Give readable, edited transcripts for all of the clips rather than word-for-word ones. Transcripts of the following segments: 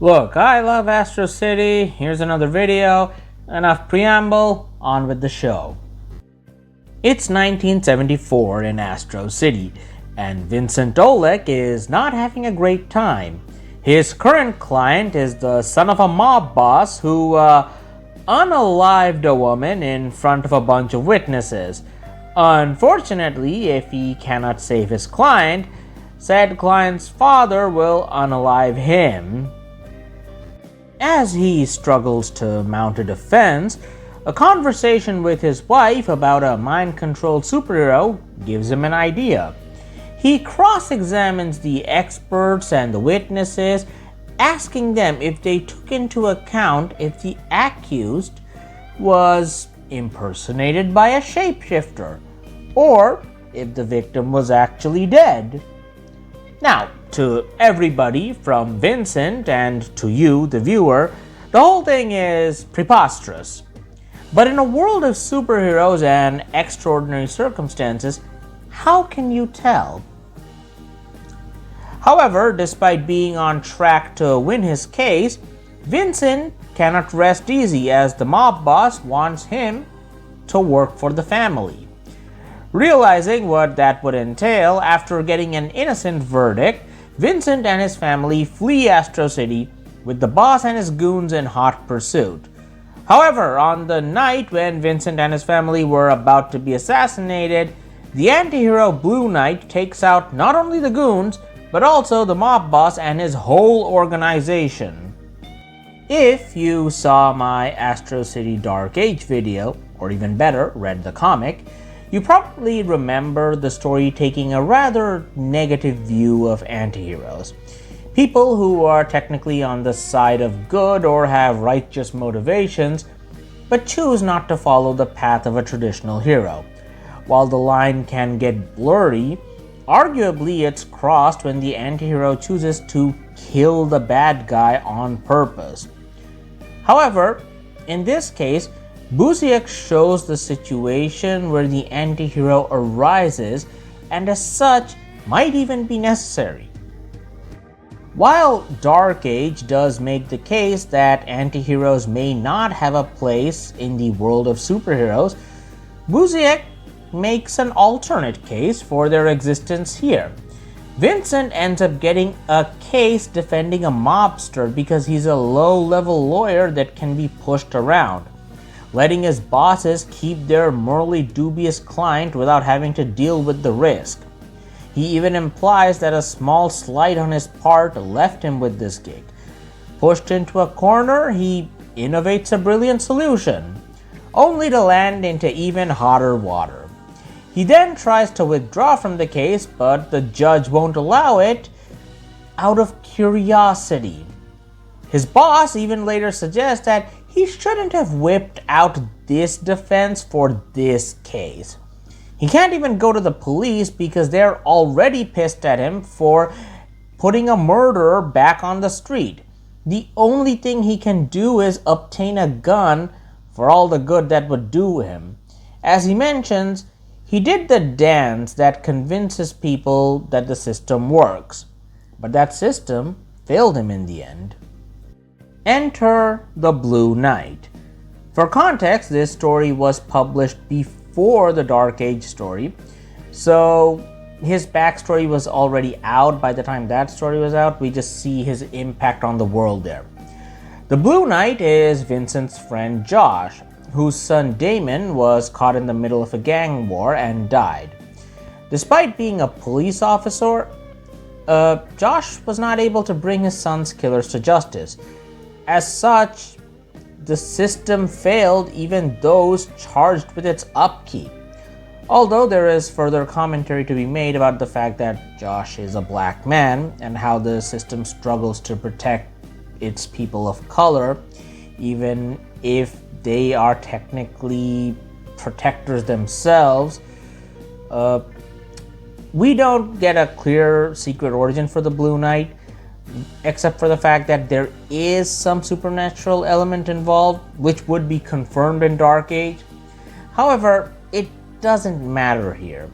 Look, I love Astro City. Here's another video. Enough preamble, on with the show. It's 1974 in Astro City, and Vincent Olek is not having a great time. His current client is the son of a mob boss who unalived a woman in front of a bunch of witnesses. Unfortunately, if he cannot save his client, said client's father will unalive him. As he struggles to mount a defense, a conversation with his wife about a mind-controlled superhero gives him an idea. He cross-examines the experts and the witnesses, asking them if they took into account if the accused was impersonated by a shapeshifter, or if the victim was actually dead. Now, to everybody from Vincent and to you, the viewer, the whole thing is preposterous. But in a world of superheroes and extraordinary circumstances, how can you tell? However, despite being on track to win his case, Vincent cannot rest easy as the mob boss wants him to work for the family. Realizing what that would entail, after getting an innocent verdict, Vincent and his family flee Astro City with the boss and his goons in hot pursuit. However, on the night when Vincent and his family were about to be assassinated, the anti-hero Blue Knight takes out not only the goons, but also the mob boss and his whole organization. If you saw my Astro City Dark Age video, or even better, read the comic, you probably remember the story taking a rather negative view of anti-heroes. People who are technically on the side of good or have righteous motivations, but choose not to follow the path of a traditional hero. While the line can get blurry, arguably it's crossed when the anti-hero chooses to kill the bad guy on purpose. However, in this case, Busiek shows the situation where the anti-hero arises and as such might even be necessary. While Dark Age does make the case that anti-heroes may not have a place in the world of superheroes, Busiek makes an alternate case for their existence here. Vincent ends up getting a case defending a mobster because he's a low-level lawyer that can be pushed around, letting his bosses keep their morally dubious client without having to deal with the risk. He even implies that a small slight on his part left him with this gig. Pushed into a corner, he innovates a brilliant solution, only to land into even hotter water. He then tries to withdraw from the case, but the judge won't allow it out of curiosity. His boss even later suggests that he shouldn't have whipped out this defense for this case. He can't even go to the police because they're already pissed at him for putting a murderer back on the street. The only thing he can do is obtain a gun for all the good that would do him. As he mentions, he did the dance that convinces people that the system works, but that system failed him in the end. Enter the Blue Knight. For context, this story was published before the Dark Age story, so his backstory was already out by the time that story was out. We just see his impact on the world there. The Blue Knight is Vincent's friend Josh, whose son Damon was caught in the middle of a gang war and died. Despite being a police officer, Josh was not able to bring his son's killers to justice. As such, the system failed even those charged with its upkeep. Although there is further commentary to be made about the fact that Josh is a black man and how the system struggles to protect its people of color, even if they are technically protectors themselves. We don't get a clear secret origin for the Blue Knight, except for the fact that there is some supernatural element involved, which would be confirmed in Dark Age. However, it doesn't matter here.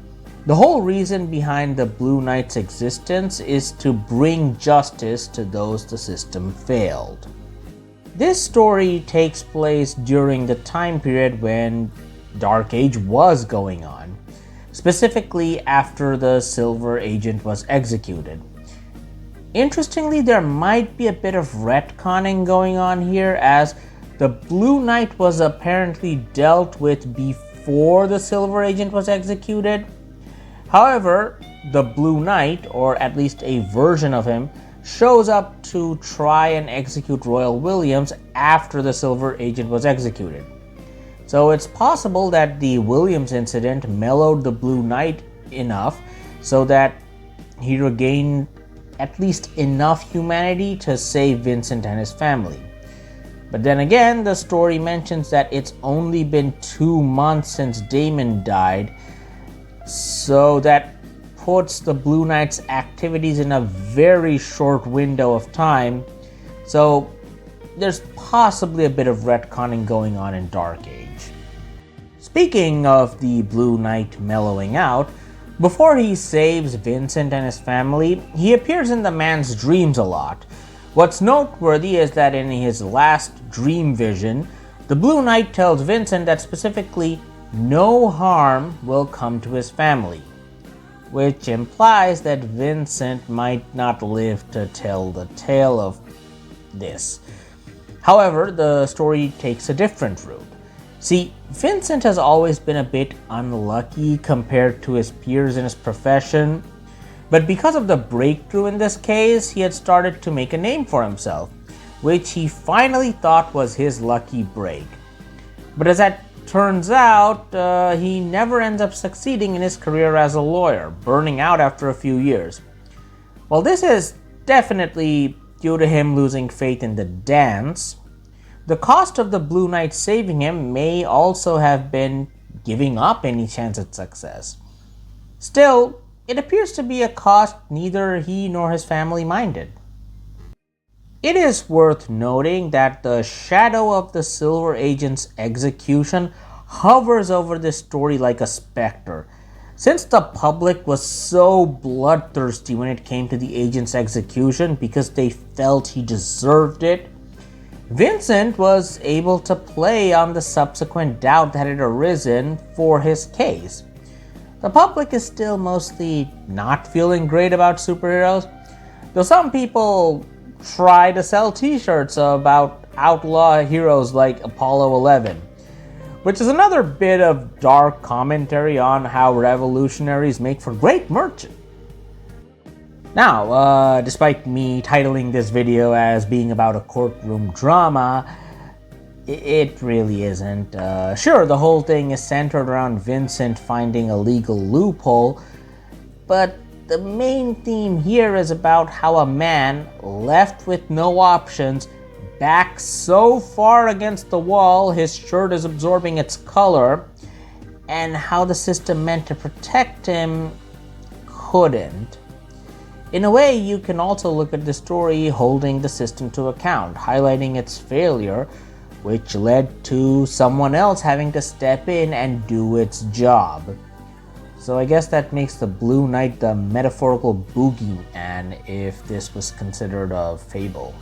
The whole reason behind the Blue Knight's existence is to bring justice to those the system failed. This story takes place during the time period when Dark Age was going on, specifically after the Silver Agent was executed. Interestingly, there might be a bit of retconning going on here, as the Blue Knight was apparently dealt with before the Silver Agent was executed. However, the Blue Knight, or at least a version of him, shows up to try and execute Royal Williams after the Silver Agent was executed. So it's possible that the Williams incident mellowed the Blue Knight enough so that he regained at least enough humanity to save Vincent and his family. But then again, the story mentions that it's only been 2 months since Damon died, so that puts the Blue Knight's activities in a very short window of time, so there's possibly a bit of retconning going on in Dark Age. Speaking of the Blue Knight mellowing out, before he saves Vincent and his family, he appears in the man's dreams a lot. What's noteworthy is that in his last dream vision, the Blue Knight tells Vincent that specifically no harm will come to his family, which implies that Vincent might not live to tell the tale of this. However, the story takes a different route. See, Vincent has always been a bit unlucky compared to his peers in his profession, but because of the breakthrough in this case, he had started to make a name for himself, which he finally thought was his lucky break. But as that turns out, he never ends up succeeding in his career as a lawyer, burning out after a few years. While this is definitely due to him losing faith in the dance, the cost of the Blue Knight saving him may also have been giving up any chance at success. Still, it appears to be a cost neither he nor his family minded. It is worth noting that the shadow of the Silver Agent's execution hovers over this story like a specter. Since the public was so bloodthirsty when it came to the agent's execution because they felt he deserved it, Vincent was able to play on the subsequent doubt that had arisen for his case. The public is still mostly not feeling great about superheroes, though some people try to sell t-shirts about outlaw heroes like Apollo 11, which is another bit of dark commentary on how revolutionaries make for great merchant. Now, despite me titling this video as being about a courtroom drama, it really isn't. Sure, the whole thing is centered around Vincent finding a legal loophole, but the main theme here is about how a man left with no options, back so far against the wall his shirt is absorbing its color, and how the system meant to protect him couldn't. In a way, you can also look at the story holding the system to account, highlighting its failure, which led to someone else having to step in and do its job. So I guess that makes the Blue Knight the metaphorical boogeyman if this was considered a fable.